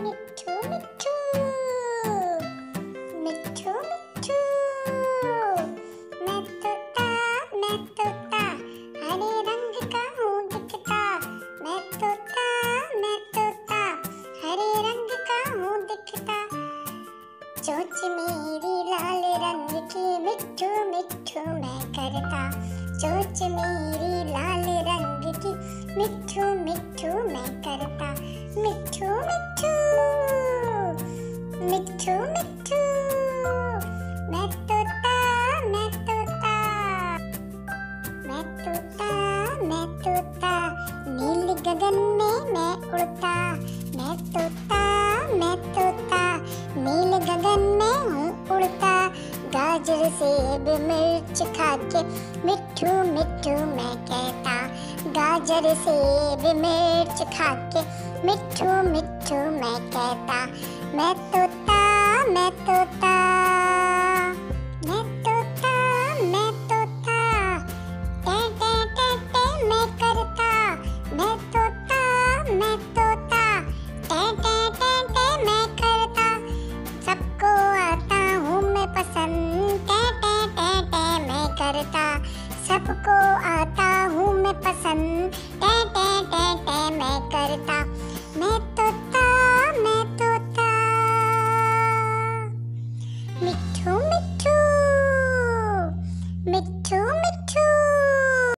मिट्ठू मिट्ठू मिट्ठू मिट्ठू। मैं तोता हरे रंग का हूँ दिखता। मैं तोता हरे रंग का हूँ दिखता। चोंच मेरी लाल रंग की मिट्ठू मिट्ठू मैं करता। चोंच मेरी लाल रंग की मिट्ठू मिट्ठू मैं करता। मिट्ठू मिट्ठू मिट्ठू मिट्ठू। मैं तोता मैं तोता मैं तोता नील गगन में मैं उड़ता। मैं तोता नील गगन में हूँ उड़ता। गाजर सेब मिर्च खाके मिट्ठू मिट्ठू मैं कहता। गाजर सेब मिर्च खाके मिट्ठू मिट्ठू मैं कहता। मैं तोता